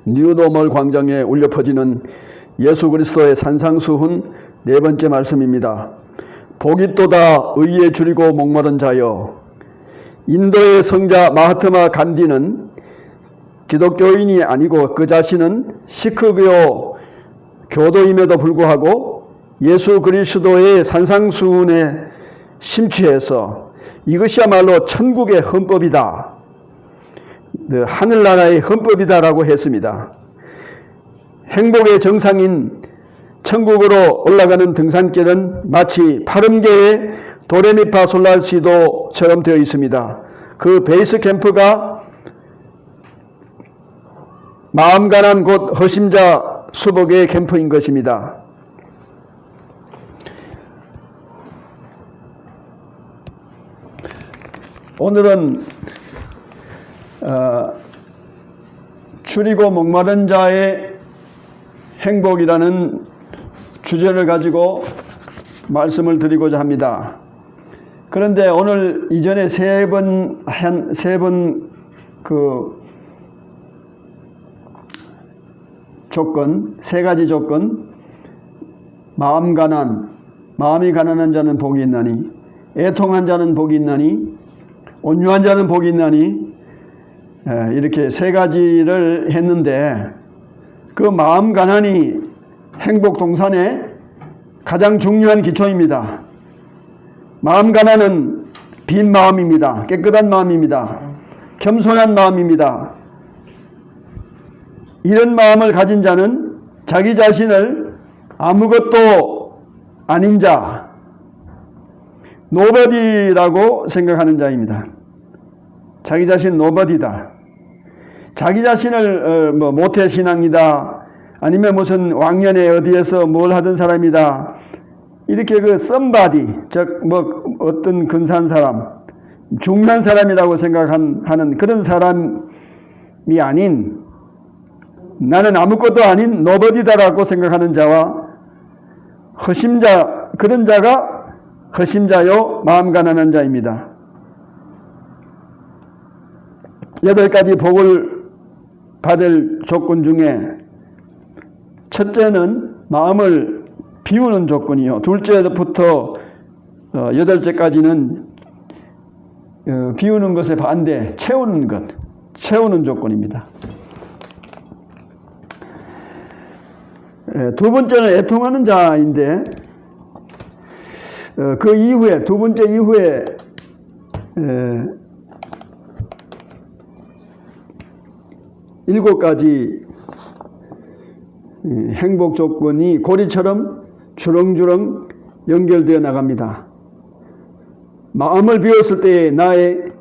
뉴노멀 광장에 울려 퍼지는 예수 그리스도의 산상수훈 네 번째 말씀입니다. 복이 또다 의에 줄이고 목마른 자여. 인도의 성자 마하트마 간디는 기독교인이 아니고 그 자신은 시크교 교도임에도 불구하고 예수 그리스도의 산상수훈에 심취해서 이것이야말로 천국의 헌법이다, 하늘나라의 헌법이다라고 했습니다. 행복의 정상인 천국으로 올라가는 등산길은 마치 파름계의 도레미파솔라시도처럼 되어 있습니다. 그 베이스 캠프가 마음 가난 곧 허심자 수복의 캠프인 것입니다. 오늘은 줄이고 목마른 자의 행복이라는 주제를 가지고 말씀을 드리고자 합니다. 그런데 오늘 이전에 세 번 조건, 세 가지 조건, 마음이 가난한 자는 복이 있나니, 애통한 자는 복이 있나니, 온유한 자는 복이 있나니, 이렇게 세 가지를 했는데 그 마음 가난이 행복 동산의 가장 중요한 기초입니다. 마음 가난은 빈 마음입니다. 깨끗한 마음입니다. 겸손한 마음입니다. 이런 마음을 가진 자는 자기 자신을 아무것도 아닌 자, 노버디라고 생각하는 자입니다. 자기 자신 노버디다. 자기 자신을 모태신앙이다, 아니면 무슨 왕년에 어디에서 뭘 하던 사람이다, 이렇게 그 somebody, 즉 어떤 근사한 사람, 중요한 사람이라고 생각하는 그런 사람이 아닌, 나는 아무것도 아닌 노버디다라고 생각하는 자와 허심자, 그런 자가 허심자요 마음 가난한 자입니다. 8가지 복을 받을 조건 중에 첫째는 마음을 비우는 조건이요, 둘째부터 8째까지는 비우는 것의 반대, 채우는 조건입니다. 두 번째는 애통하는 자인데, 그 이후에, 두 번째 이후에 7가지 행복 조건이 고리처럼 주렁주렁 연결되어 나갑니다. 마음을 비웠을 때 나의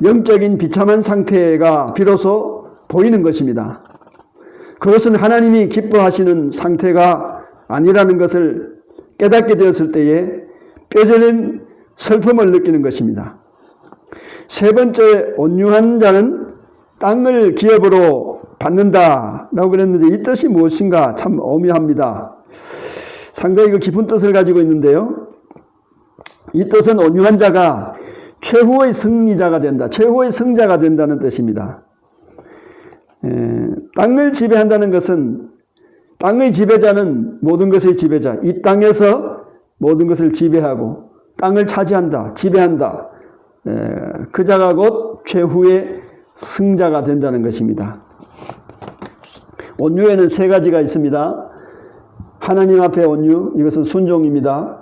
영적인 비참한 상태가 비로소 보이는 것입니다. 그것은 하나님이 기뻐하시는 상태가 아니라는 것을 깨닫게 되었을 때에 뼈저린 슬픔을 느끼는 것입니다. 세 번째, 온유한 자는 땅을 기업으로 받는다라고 그랬는데 이 뜻이 무엇인가 참 오묘합니다. 상당히 깊은 뜻을 가지고 있는데요. 이 뜻은 온유한 자가 최후의 승리자가 된다, 최후의 승자가 된다는 뜻입니다. 땅을 지배한다는 것은, 땅의 지배자는 모든 것의 지배자, 이 땅에서 모든 것을 지배하고 땅을 차지한다, 지배한다, 그 자가 곧 최후의 승자가 된다는 것입니다. 온유에는 3가지가 있습니다. 하나님 앞에 온유, 이것은 순종입니다.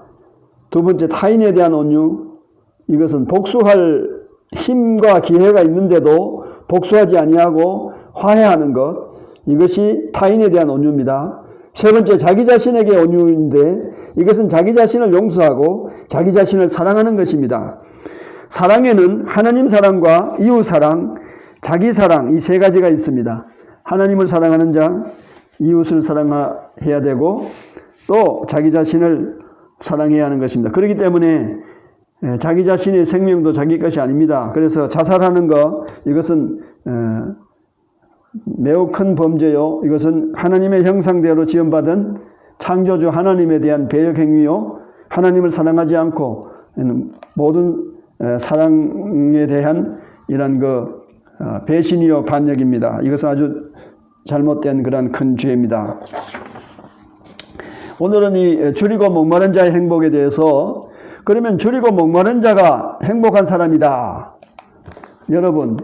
두 번째, 타인에 대한 온유, 이것은 복수할 힘과 기회가 있는데도 복수하지 아니하고 화해하는 것, 이것이 타인에 대한 온유입니다. 세 번째, 자기 자신에게 온유인데 이것은 자기 자신을 용서하고 자기 자신을 사랑하는 것입니다. 사랑에는 하나님 사랑과 이웃 사랑, 자기 사랑, 이 3가지가 있습니다. 하나님을 사랑하는 자, 이웃을 사랑해야 되고 또 자기 자신을 사랑해야 하는 것입니다. 그렇기 때문에 자기 자신의 생명도 자기 것이 아닙니다. 그래서 자살하는 것, 이것은 매우 큰 범죄요, 이것은 하나님의 형상대로 지음받은 창조주 하나님에 대한 배역 행위요, 하나님을 사랑하지 않고 모든 사랑에 대한 이런 배신이요 반역입니다. 이것은 아주 잘못된 그런 큰 죄입니다. 오늘은 이 줄이고 목마른 자의 행복에 대해서, 그러면 줄이고 목마른 자가 행복한 사람이다. 여러분,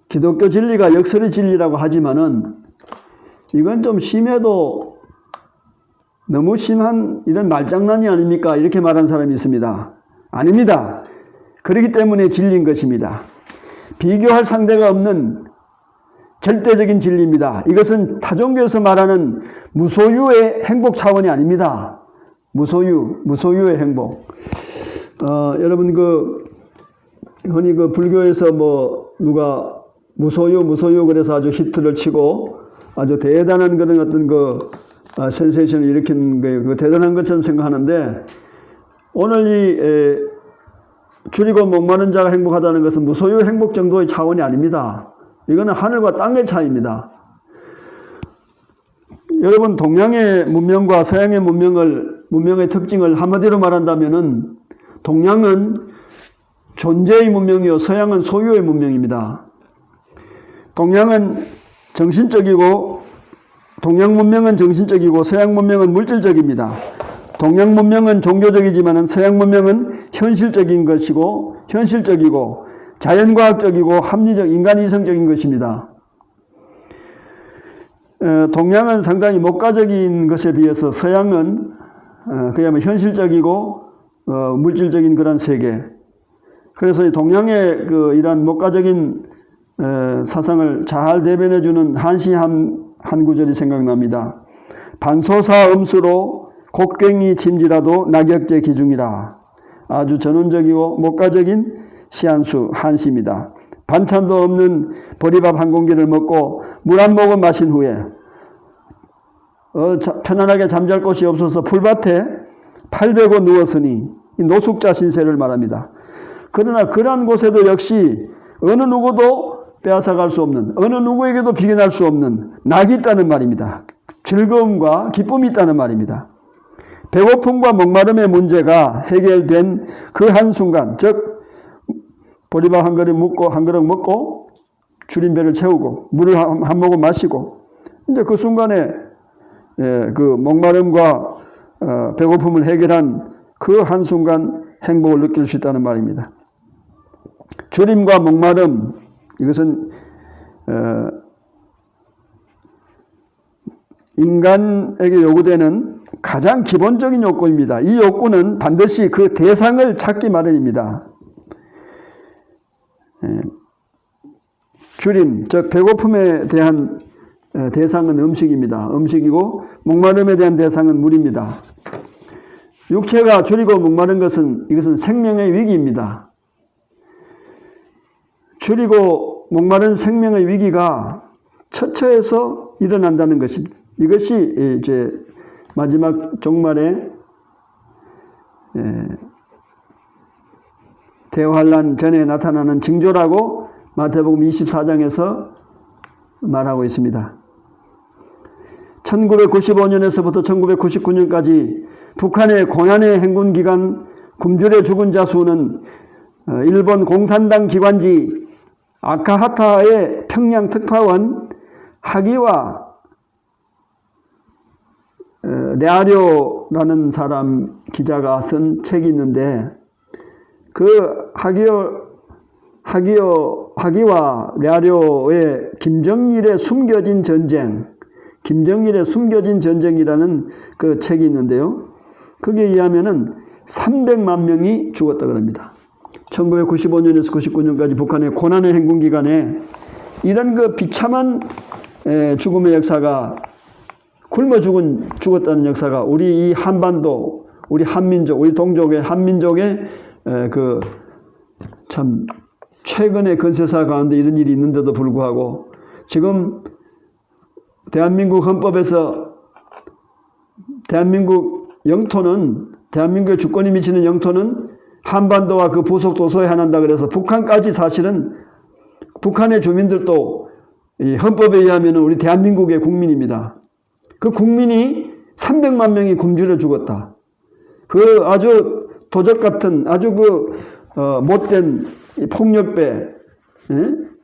기독교 진리가 역설의 진리라고 하지만은 이건 좀 심해도 너무 심한 이런 말장난이 아닙니까? 이렇게 말한 사람이 있습니다. 아닙니다. 그렇기 때문에 진리인 것입니다. 비교할 상대가 없는 절대적인 진리입니다. 이것은 타종교에서 말하는 무소유의 행복 차원이 아닙니다. 무소유의 행복. 여러분 흔히 불교에서 누가 무소유 그래서 아주 히트를 치고 아주 대단한 그런 어떤 센세이션을 일으킨 그 대단한 것처럼 생각하는데, 오늘 이 줄이고 목마른 자가 행복하다는 것은 무소유 행복 정도의 차원이 아닙니다. 이거는 하늘과 땅의 차이입니다. 여러분, 동양의 문명과 서양의 문명의 특징을 한마디로 말한다면은, 동양은 존재의 문명이요, 서양은 소유의 문명입니다. 동양 문명은 정신적이고 서양 문명은 물질적입니다. 동양 문명은 종교적이지만 서양 문명은 현실적이고 자연과학적이고 합리적, 인간이성적인 것입니다. 동양은 상당히 목가적인 것에 비해서 서양은 그야말로 현실적이고 물질적인 그런 세계. 그래서 동양의 이러한 목가적인 사상을 잘 대변해주는 한시 한 구절이 생각납니다. 반소사 음수로 곡괭이 침지라도 낙엽제 기중이라. 아주 전원적이고 목가적인 시한수 한시입니다. 반찬도 없는 보리밥 한 공기를 먹고 물 한 모금 마신 후에 편안하게 잠잘 곳이 없어서 풀밭에 팔 베고 누웠으니, 이 노숙자 신세를 말합니다. 그러나 그러한 곳에도 역시 어느 누구도 빼앗아갈 수 없는, 어느 누구에게도 비견할 수 없는 낙이 있다는 말입니다. 즐거움과 기쁨이 있다는 말입니다. 배고픔과 목마름의 문제가 해결된 그 한순간, 즉 보리밥 한 그릇 먹고 줄인 배를 채우고 물을 한 모금 마시고, 이제 그 순간에 그 목마름과 배고픔을 해결한 그 한순간 행복을 느낄 수 있다는 말입니다. 줄임과 목마름, 이것은 인간에게 요구되는 가장 기본적인 욕구입니다. 이 욕구는 반드시 그 대상을 찾기 마련입니다. 줄임, 즉 배고픔에 대한 대상은 음식입니다. 음식이고 목마름에 대한 대상은 물입니다. 육체가 줄이고 목마른 것은, 이것은 생명의 위기입니다. 줄이고 목마른 생명의 위기가 처처해서 일어난다는 것입니다. 이것이 이제 마지막 종말에 대환란 전에 나타나는 징조라고 마태복음 24장에서 말하고 있습니다. 1995년에서부터 1999년까지 북한의 고난의 행군 기간 굶주려 죽은 자 수는 일본 공산당 기관지 아카하타의 평양 특파원 하기와 랴료라는 사람 기자가 쓴 책이 있는데, 그 하기와 랴료의 김정일의 숨겨진 전쟁이라는 그 책이 있는데요. 거기에 의하면은 300만 명이 죽었다 그럽니다. 1995년에서 99년까지 북한의 고난의 행군 기간에 이런 그 비참한 죽음의 역사가, 굶어 죽었다는 역사가 우리 이 한반도, 우리 한민족, 우리 동족의 한민족의 그 참 최근의 건세사 가운데 이런 일이 있는데도 불구하고, 지금 대한민국 헌법에서 대한민국 영토는, 대한민국의 주권이 미치는 영토는 한반도와 그 부속 도서에 한한다 그래서 북한까지, 사실은 북한의 주민들도 이 헌법에 의하면 우리 대한민국의 국민입니다. 그 국민이 300만 명이 굶주려 죽었다. 그 아주 도적 같은 아주 못된 폭력배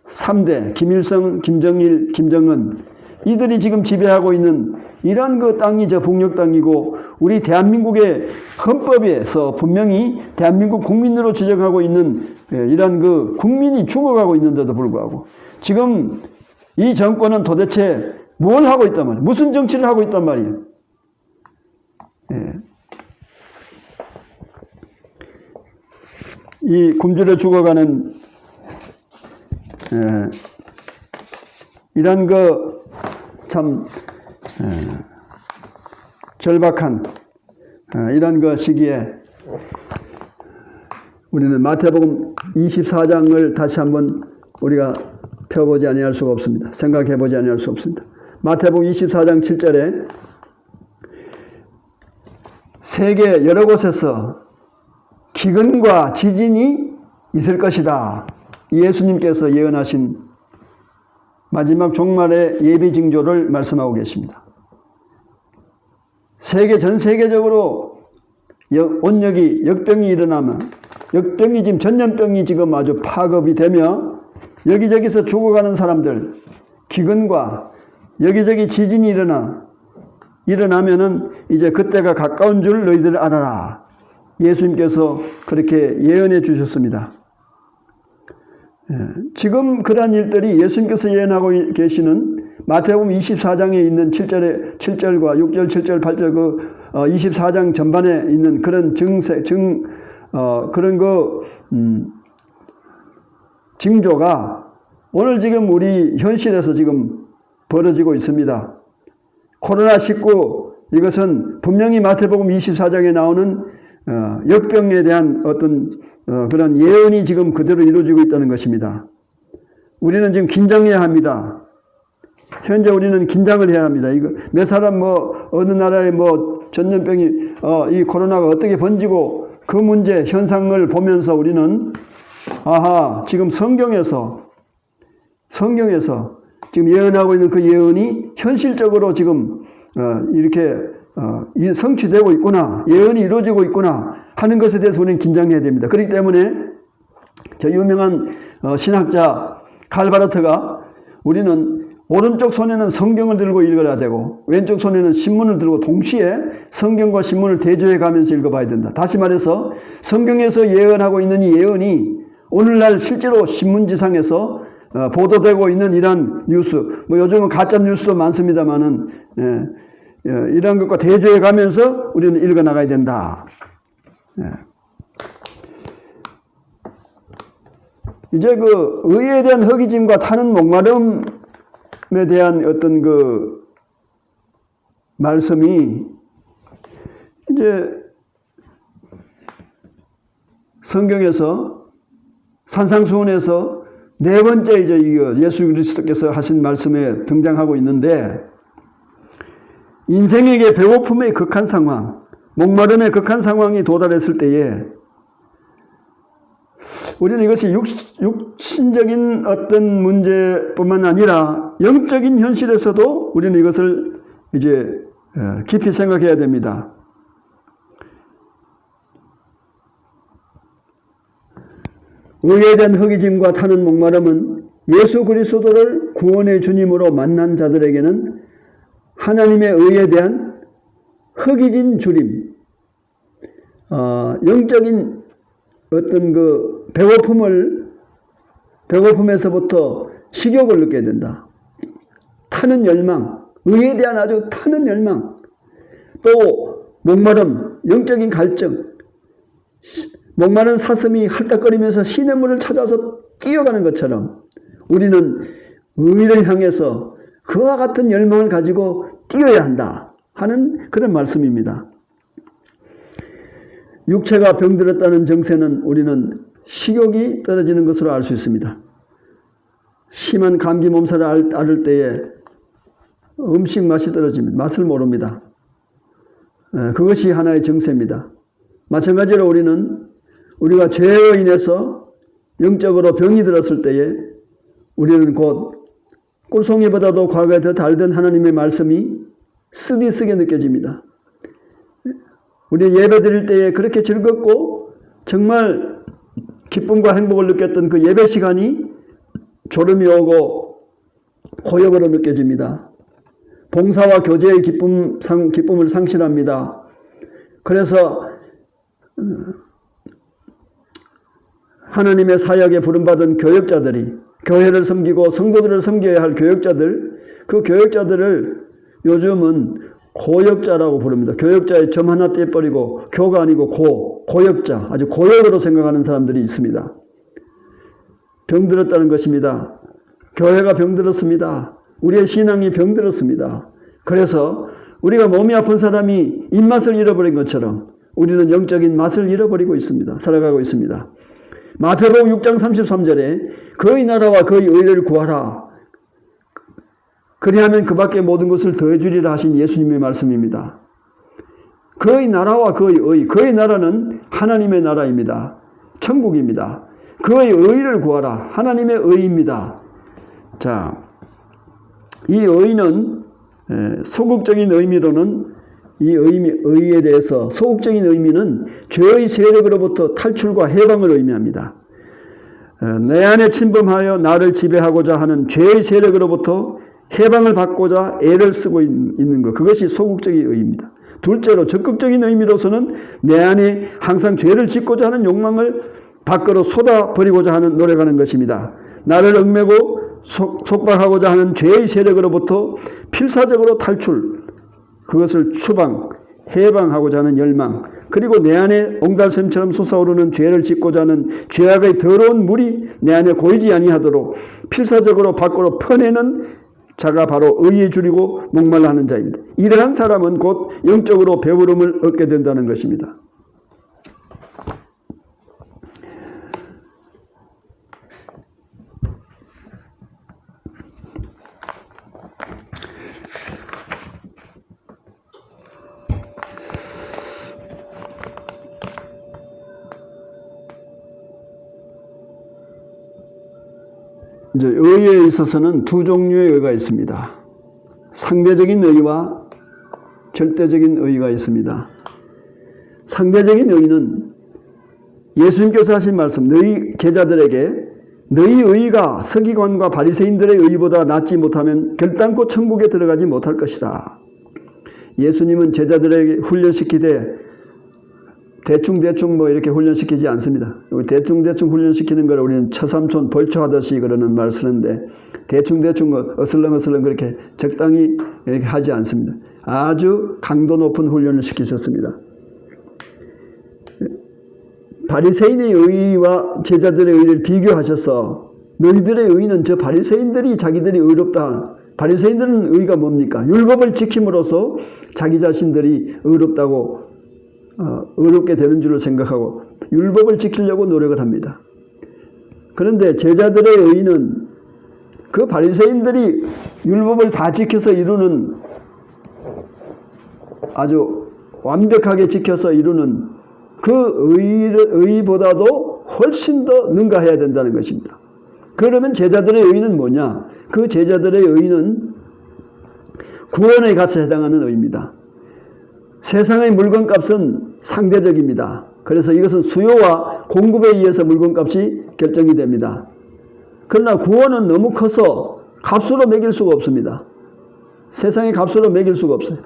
3대 김일성, 김정일, 김정은 이들이 지금 지배하고 있는 이런 땅이 북녘 땅이고 우리 대한민국의 헌법에서 분명히 대한민국 국민으로 지정하고 있는 이런 국민이 죽어가고 있는데도 불구하고 지금 이 정권은 도대체 뭘 하고 있단 말이에요? 무슨 정치를 하고 있단 말이에요? 이 굶주려 죽어가는 이런 참 절박한 이런 시기에 우리는 마태복음 24장을 다시 한번 우리가 펴보지 아니할 수가 없습니다. 생각해보지 아니할 수 없습니다. 마태복음 24장 7절에 세계 여러 곳에서 기근과 지진이 있을 것이다. 예수님께서 예언하신 마지막 종말의 예비 징조를 말씀하고 계십니다. 전 세계적으로 온역이 역병이 일어나면 역병이 지금 전염병이 지금 아주 파급이 되며 여기저기서 죽어가는 사람들 기근과 여기저기 지진이 일어나면은 이제 그때가 가까운 줄 너희들 알아라. 예수님께서 그렇게 예언해 주셨습니다. 지금 그러한 일들이 예수님께서 예언하고 계시는 마태복음 24장에 있는 7절과 6절, 7절, 8절 24장 전반에 있는 그런 그런 징조가 오늘 지금 우리 현실에서 지금 벌어지고 있습니다. 코로나19 이것은 분명히 마태복음 24장에 나오는 역병에 대한 어떤 그런 예언이 지금 그대로 이루어지고 있다는 것입니다. 우리는 지금 긴장해야 합니다. 현재 우리는 긴장을 해야 합니다. 이거 몇 사람 어느 나라에 전염병이 이 코로나가 어떻게 번지고 그 문제 현상을 보면서 우리는 지금 성경에서 지금 예언하고 있는 그 예언이 현실적으로 지금 이렇게 성취되고 있구나, 예언이 이루어지고 있구나 하는 것에 대해서 우리는 긴장해야 됩니다. 그렇기 때문에 저 유명한 신학자 칼바르트가 우리는 오른쪽 손에는 성경을 들고 읽어야 되고 왼쪽 손에는 신문을 들고 동시에 성경과 신문을 대조해 가면서 읽어봐야 된다. 다시 말해서 성경에서 예언하고 있는 이 예언이 오늘날 실제로 신문지상에서 보도되고 있는 이런 뉴스, 요즘은 가짜 뉴스도 많습니다만은 이런 것과 대조해 가면서 우리는 읽어 나가야 된다. 이제 의에 대한 허기짐과 타는 목마름에 대한 어떤 말씀이 이제 성경에서 산상수훈에서 네 번째 이제 예수 그리스도께서 하신 말씀에 등장하고 있는데 인생에게 배고픔의 극한 상황, 목마름의 극한 상황이 도달했을 때에 우리는 이것이 육신적인 어떤 문제뿐만 아니라 영적인 현실에서도 우리는 이것을 이제 깊이 생각해야 됩니다. 의에 대한 허기짐과 타는 목마름은 예수 그리스도를 구원의 주님으로 만난 자들에게는 하나님의 의에 대한 허기진 주림, 영적인 어떤 배고픔에서부터 식욕을 느껴야 된다. 타는 열망, 의에 대한 아주 타는 열망, 또 목마름, 영적인 갈증, 목마른 사슴이 헐떡거리면서 시냇물을 찾아서 뛰어가는 것처럼 우리는 의를 향해서 그와 같은 열망을 가지고 뛰어야 한다 하는 그런 말씀입니다. 육체가 병들었다는 정세는 우리는 식욕이 떨어지는 것으로 알 수 있습니다. 심한 감기 몸살을 앓을 때에 음식 맛이 떨어집니다. 맛을 모릅니다. 그것이 하나의 정세입니다. 마찬가지로 우리가 죄로 인해서 영적으로 병이 들었을 때에 우리는 곧 꿀송이보다도 과거에 더 달던 하나님의 말씀이 쓰디쓰게 느껴집니다. 우리 예배 드릴 때에 그렇게 즐겁고 정말 기쁨과 행복을 느꼈던 그 예배 시간이 졸음이 오고 고역으로 느껴집니다. 봉사와 교제의 기쁨을 상실합니다. 그래서 하나님의 사역에 부름받은 교역자들이, 교회를 섬기고 성도들을 섬겨야 할 교역자들, 그 교역자들을 요즘은 고역자라고 부릅니다. 교역자에 점 하나 떼버리고 교가 아니고 고역자, 아주 고역으로 생각하는 사람들이 있습니다. 병들었다는 것입니다. 교회가 병들었습니다. 우리의 신앙이 병들었습니다. 그래서 우리가 몸이 아픈 사람이 입맛을 잃어버린 것처럼 우리는 영적인 맛을 잃어버리고 있습니다. 살아가고 있습니다. 마태복음 6장 33절에 그의 나라와 그의 의를 구하라. 그리하면 그 밖에 모든 것을 더해주리라 하신 예수님의 말씀입니다. 그의 나라와 그의 의, 그의 나라는 하나님의 나라입니다. 천국입니다. 그의 의를 구하라. 하나님의 의입니다. 자, 이 의는 소극적인 의미로는 이 의에 대해서 소극적인 의미는 죄의 세력으로부터 탈출과 해방을 의미합니다. 내 안에 침범하여 나를 지배하고자 하는 죄의 세력으로부터 해방을 받고자 애를 쓰고 있는 것, 그것이 소극적인 의입니다. 둘째로 적극적인 의미로서는 내 안에 항상 죄를 짓고자 하는 욕망을 밖으로 쏟아버리고자 하는 노력하는 것입니다. 나를 얽매고 속박하고자 하는 죄의 세력으로부터 필사적으로 탈출, 그것을 추방, 해방하고자 하는 열망, 그리고 내 안에 옹달샘처럼 솟아오르는 죄를 짓고자 하는 죄악의 더러운 물이 내 안에 고이지 아니하도록 필사적으로 밖으로 퍼내는 자가 바로 의에 줄이고 목말라 하는 자입니다. 이러한 사람은 곧 영적으로 배부름을 얻게 된다는 것입니다. 이제 의에 있어서는 두 종류의 의가 있습니다. 상대적인 의와 절대적인 의가 있습니다. 상대적인 의는 예수님께서 하신 말씀, 너희 제자들에게 너희 의가 서기관과 바리새인들의 의보다 낫지 못하면 결단코 천국에 들어가지 못할 것이다. 예수님은 제자들에게 훈련시키되 대충 뭐 이렇게 훈련시키지 않습니다. 대충 훈련시키는 걸 우리는 처삼촌 벌초하듯이 그러는 말 쓰는데 대충 어슬렁어슬렁 그렇게 적당히 이렇게 하지 않습니다. 아주 강도 높은 훈련을 시키셨습니다. 바리새인의 의와 제자들의 의를 비교하셔서 너희들의 의는 저 바리새인들이 자기들이 의롭다. 바리새인들은 의가 뭡니까? 율법을 지킴으로써 자기 자신들이 의롭다고 의롭게 되는 줄을 생각하고 율법을 지키려고 노력을 합니다. 그런데 제자들의 의는 그 바리새인들이 율법을 다 지켜서 이루는 아주 완벽하게 지켜서 이루는 그 의보다도 훨씬 더 능가해야 된다는 것입니다. 그러면 제자들의 의는 뭐냐? 그 제자들의 의는 구원의 값에 해당하는 의입니다. 세상의 물건값은 상대적입니다. 그래서 이것은 수요와 공급에 의해서 물건값이 결정이 됩니다. 그러나 구원은 너무 커서 값으로 매길 수가 없습니다. 세상의 값으로 매길 수가 없어요.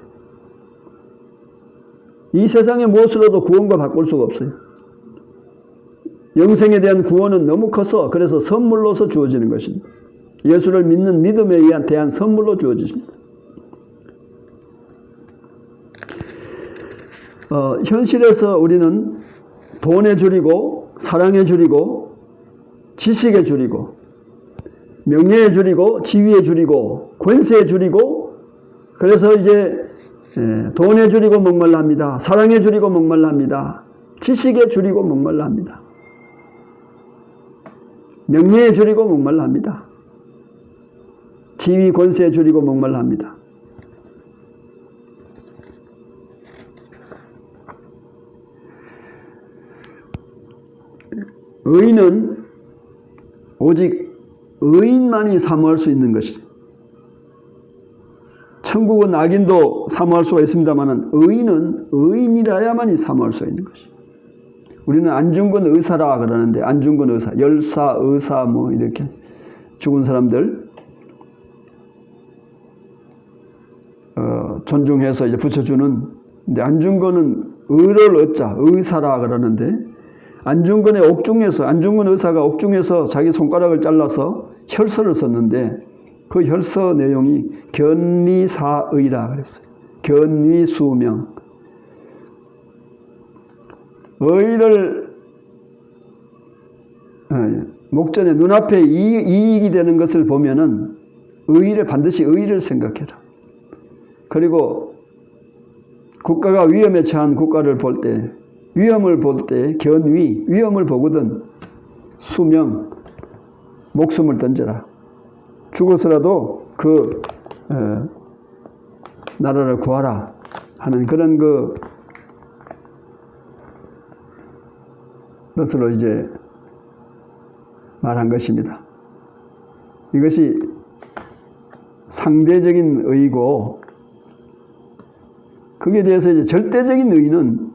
이 세상의 무엇으로도 구원과 바꿀 수가 없어요. 영생에 대한 구원은 너무 커서 그래서 선물로서 주어지는 것입니다. 예수를 믿는 믿음에 대한 선물로 주어집니다. 현실에서 우리는 돈에 줄이고 사랑에 줄이고 지식에 줄이고 명예에 줄이고 지위에 줄이고 권세에 줄이고 그래서 이제 돈에 줄이고 목말라 합니다. 사랑에 줄이고 목말라 합니다. 지식에 줄이고 목말라 합니다. 명예에 줄이고 목말라 합니다. 지위 권세에 줄이고 목말라 합니다. 의는 오직 의인만이 사모할 수 있는 것이죠. 천국은 악인도 사모할 수가 있습니다만 의인은 의인이라야만이 사모할 수 있는 것이죠. 우리는 안중근 의사라 그러는데, 안중근 의사, 열사, 의사 뭐 이렇게 죽은 사람들 존중해서 이제 붙여주는. 근데 안중근은 의를 얻자 의사라 그러는데, 안중근의 옥중에서, 안중근 의사가 옥중에서 자기 손가락을 잘라서 혈서를 썼는데 그 혈서 내용이 견리사의라 그랬어요. 견위수명. 의를 목전에 눈앞에 이익이 되는 것을 보면은 반드시 의를 생각해라. 그리고 국가가 위험에 처한 국가를 볼 때, 위험을 볼 때 견위, 위험을 보거든 수명, 목숨을 던져라. 죽어서라도 그 나라를 구하라 하는 그런 것으로 이제 말한 것입니다. 이것이 상대적인 의고, 거기에 대해서 이제 절대적인 의는,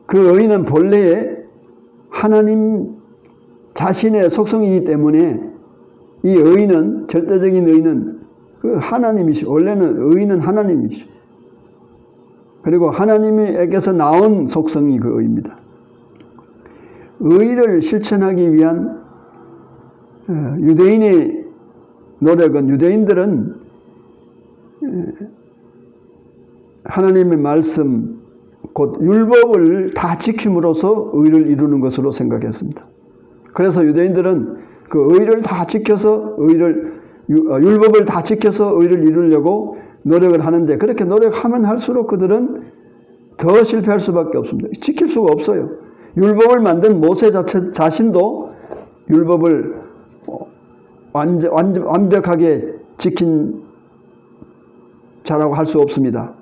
그 의는 본래에 하나님 자신의 속성이기 때문에 이 의는, 절대적인 의는 그 하나님이시오. 원래는 의는 하나님이시오. 그리고 하나님에게서 나온 속성이 그 의입니다. 의를 실천하기 위한 유대인의 노력은, 유대인들은 하나님의 말씀, 곧 율법을 다 지킴으로써 의를 이루는 것으로 생각했습니다. 그래서 유대인들은 그 의를 다 지켜서 율법을 다 지켜서 의를 이루려고 노력을 하는데, 그렇게 노력하면 할수록 그들은 더 실패할 수밖에 없습니다. 지킬 수가 없어요. 율법을 만든 모세 자신도 율법을 완벽하게 지킨 자라고 할 수 없습니다.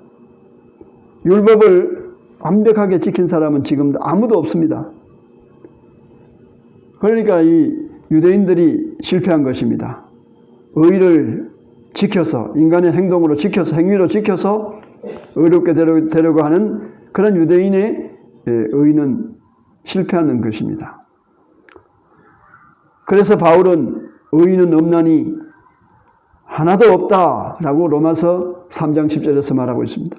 율법을 완벽하게 지킨 사람은 지금 아무도 없습니다. 그러니까 이 유대인들이 실패한 것입니다. 의를 지켜서, 인간의 행동으로 지켜서, 행위로 지켜서 의롭게 되려고 하는 그런 유대인의 의는 실패하는 것입니다. 그래서 바울은 의인은 없나니 하나도 없다라고 로마서 3장 10절에서 말하고 있습니다.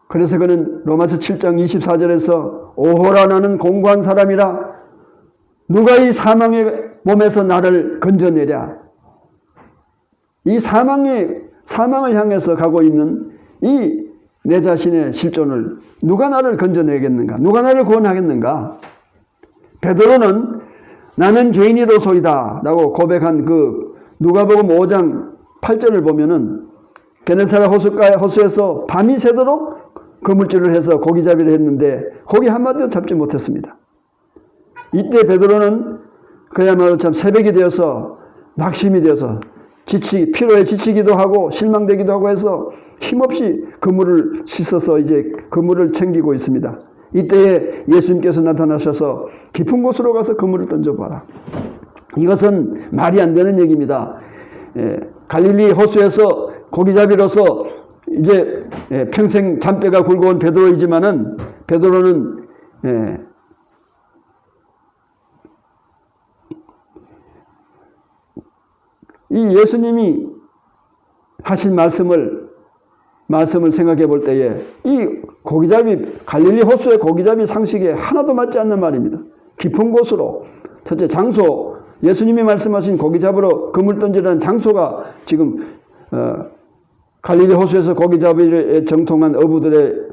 그래서 그는 로마서 7장 24절에서 오호라 나는 공고한 사람이라 누가 이 사망의 몸에서 나를 건져내랴. 이 사망을 향해서 가고 있는 이 내 자신의 실존을 누가 나를 건져내겠는가? 누가 나를 구원하겠는가? 베드로는 나는 죄인이로소이다 라고 고백한 그 누가복음 5장 8절을 보면은 게네사렛 호수에서 밤이 새도록 그물질을 해서 고기잡이를 했는데 고기 한마디도 잡지 못했습니다. 이때 베드로는 그야말로 참 새벽이 되어서 낙심이 되어서 피로에 지치기도 하고 실망되기도 하고 해서 힘없이 그물을 씻어서 이제 그물을 챙기고 있습니다. 이때에 예수님께서 나타나셔서 깊은 곳으로 가서 그물을 던져봐라. 이것은 말이 안 되는 얘기입니다. 갈릴리 호수에서 고기잡이로서 이제 평생 잔뼈가 굵어온 베드로이지만은 베드로는 이 예수님이 하신 말씀을 생각해 볼 때에 이 갈릴리 호수의 고기잡이 상식에 하나도 맞지 않는 말입니다. 깊은 곳으로, 첫째 장소, 예수님이 말씀하신 고기 잡으러 그물 던지라는 장소가 지금 갈릴리 호수에서 고기잡이에 정통한 어부들의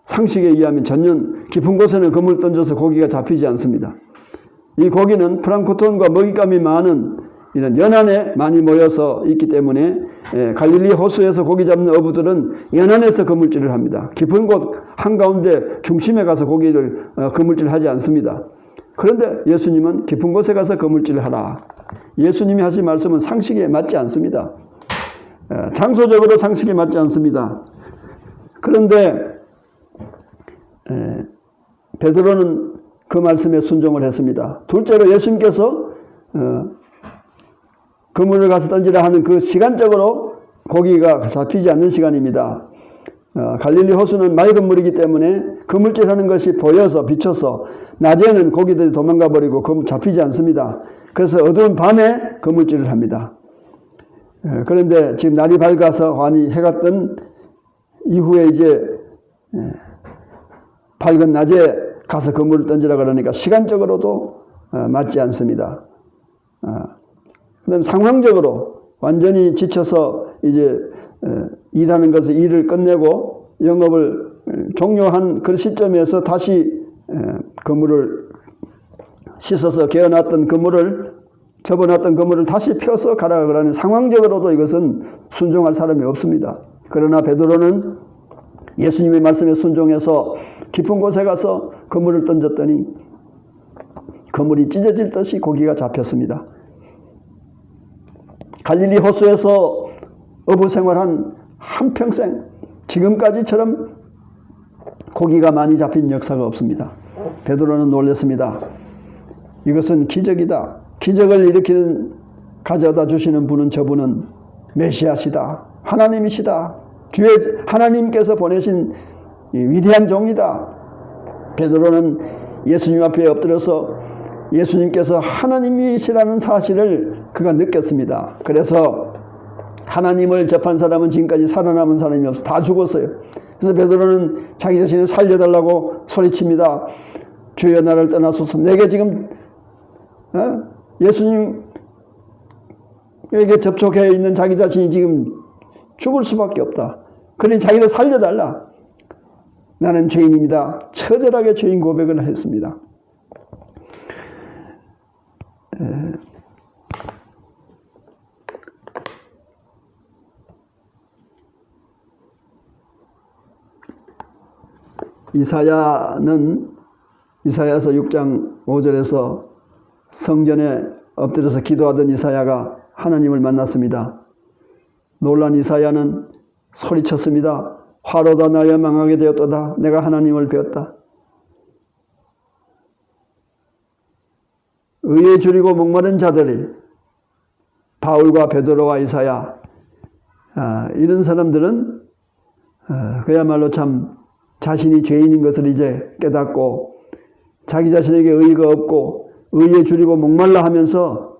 상식에 의하면 전혀 깊은 곳에는 그물 던져서 고기가 잡히지 않습니다. 이 고기는 플랑크톤과 먹잇감이 많은 이런 연안에 많이 모여서 있기 때문에 갈릴리 호수에서 고기 잡는 어부들은 연안에서 그물질을 합니다. 깊은 곳 한가운데 중심에 가서 그물질을 하지 않습니다. 그런데 예수님은 깊은 곳에 가서 그물질을 하라. 예수님이 하신 말씀은 상식에 맞지 않습니다. 장소적으로 상식에 맞지 않습니다. 그런데 베드로는 그 말씀에 순종을 했습니다. 둘째로 예수님께서 그물을 가서 던지라 하는 그 시간적으로 고기가 잡히지 않는 시간입니다. 갈릴리 호수는 맑은 물이기 때문에 그물질하는 것이 보여서 비쳐서 낮에는 고기들이 도망가 버리고 잡히지 않습니다. 그래서 어두운 밤에 그물질을 합니다. 그런데 지금 날이 밝아서 환히 해가 뜬 이후에 이제 밝은 낮에 가서 그물을 던지라 그러니까 시간적으로도 맞지 않습니다. 그다음 상황적으로 완전히 지쳐서 이제 일하는 것을 일을 끝내고 영업을 종료한 그 시점에서 다시 그물을 씻어서 개어놨던 그물을 접어놨던 그물을 다시 펴서 가라 그러는 상황적으로도 이것은 순종할 사람이 없습니다. 그러나 베드로는 예수님의 말씀에 순종해서 깊은 곳에 가서 그물을 던졌더니 그물이 찢어질 듯이 고기가 잡혔습니다. 갈릴리 호수에서 어부 생활한 한평생 지금까지처럼 고기가 많이 잡힌 역사가 없습니다. 베드로는 놀랐습니다. 이것은 기적이다. 기적을 일으키는 가져다 주시는 분은 저분은 메시아시다. 하나님이시다. 주의 하나님께서 보내신 위대한 종이다. 베드로는 예수님 앞에 엎드려서 예수님께서 하나님이시라는 사실을 그가 느꼈습니다. 그래서 하나님을 접한 사람은 지금까지 살아남은 사람이 없어. 다 죽었어요. 그래서 베드로는 자기 자신을 살려달라고 소리칩니다. 주여 나를 떠나소서. 내게 지금 예수님에게 접촉해 있는 자기 자신이 지금 죽을 수밖에 없다. 그러니 자기를 살려달라. 나는 죄인입니다. 처절하게 죄인 고백을 했습니다. 이사야는 이사야서 6장 5절에서 성전에 엎드려서 기도하던 이사야가 하나님을 만났습니다. 놀란 이사야는 소리쳤습니다. 화로다 나여 망하게 되었도다. 내가 하나님을 배웠다. 의에 줄이고 목마른 자들이 바울과 베드로와 이사야 이런 사람들은 그야말로 참 자신이 죄인인 것을 이제 깨닫고 자기 자신에게 의의가 없고 의에 줄이고 목말라 하면서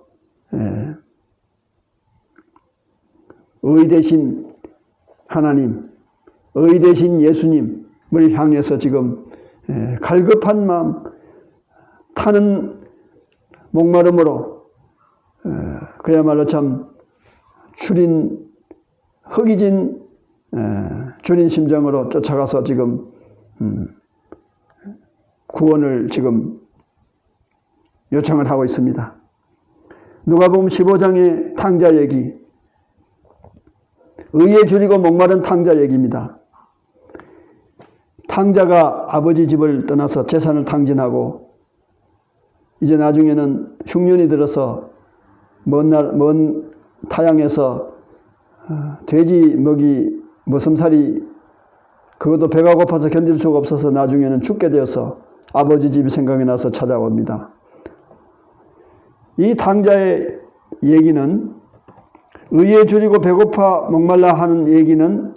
의 대신 하나님, 의 대신 예수님을 향해서 지금 갈급한 마음, 타는 목마름으로 그야말로 참 허기진 주린 심정으로 쫓아가서 지금 구원을 지금 요청을 하고 있습니다. 누가복음 15장의 탕자 얘기, 의에 줄이고 목마른 탕자 얘기입니다. 탕자가 아버지 집을 떠나서 재산을 탕진하고 이제 나중에는 흉년이 들어서 먼 타양에서 돼지 먹이 머슴살이 그것도 배가 고파서 견딜 수가 없어서 나중에는 죽게 되어서 아버지 집이 생각이 나서 찾아옵니다. 이 탕자의 얘기는 의에 줄이고 배고파 목말라 하는 얘기는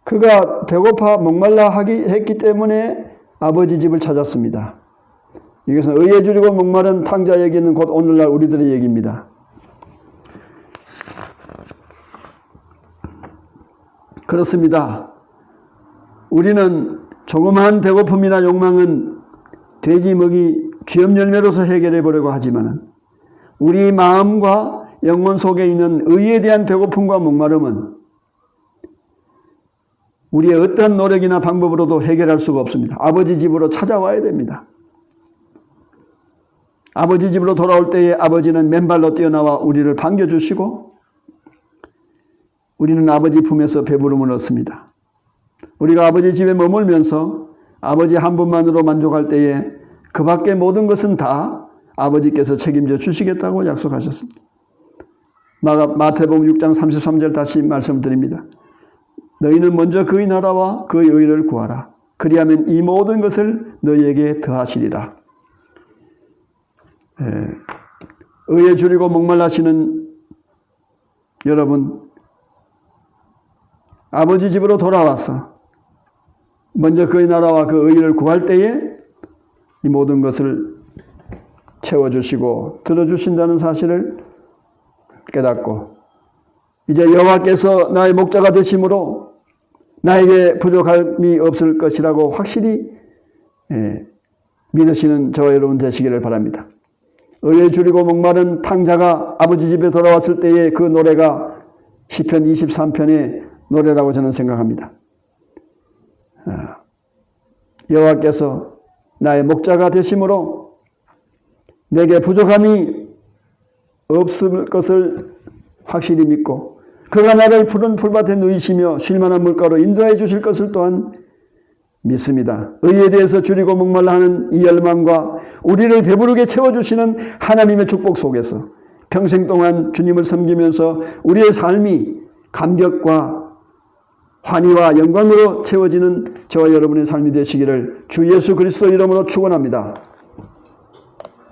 그가 배고파 목말라 했기 때문에 아버지 집을 찾았습니다. 이것은 의에 줄이고 목마른 탕자 얘기는 곧 오늘날 우리들의 얘기입니다. 그렇습니다. 우리는 조그마한 배고픔이나 욕망은 돼지 먹이 쥐염 열매로서 해결해 보려고 하지만 우리 마음과 영혼 속에 있는 의에 대한 배고픔과 목마름은 우리의 어떤 노력이나 방법으로도 해결할 수가 없습니다. 아버지 집으로 찾아와야 됩니다. 아버지 집으로 돌아올 때에 아버지는 맨발로 뛰어나와 우리를 반겨주시고 우리는 아버지 품에서 배부름을 얻습니다. 우리가 아버지 집에 머물면서 아버지 한 분만으로 만족할 때에 그 밖의 모든 것은 다 아버지께서 책임져 주시겠다고 약속하셨습니다. 마태복음 6장 33절 다시 말씀드립니다. 너희는 먼저 그의 나라와 그의 의를 구하라. 그리하면 이 모든 것을 너희에게 더하시리라. 의에 줄이고 목말라시는 여러분, 아버지 집으로 돌아와서 먼저 그의 나라와 그 의를 구할 때에 이 모든 것을 채워주시고 들어주신다는 사실을 깨닫고 이제 여호와께서 나의 목자가 되심으로 나에게 부족함이 없을 것이라고 확실히 믿으시는 저와 여러분 되시기를 바랍니다. 의에 줄이고 목마른 탕자가 아버지 집에 돌아왔을 때의 그 노래가 시편 23편의 노래라고 저는 생각합니다. 여호와께서 나의 목자가 되심으로 내게 부족함이 없을 것을 확실히 믿고 그가 나를 푸른 풀밭에 누이시며 쉴만한 물가로 인도해 주실 것을 또한 믿습니다. 의에 대해서 줄이고 목말라 하는 이 열망과 우리를 배부르게 채워주시는 하나님의 축복 속에서 평생 동안 주님을 섬기면서 우리의 삶이 감격과 환희와 영광으로 채워지는 저와 여러분의 삶이 되시기를 주 예수 그리스도 이름으로 축원합니다.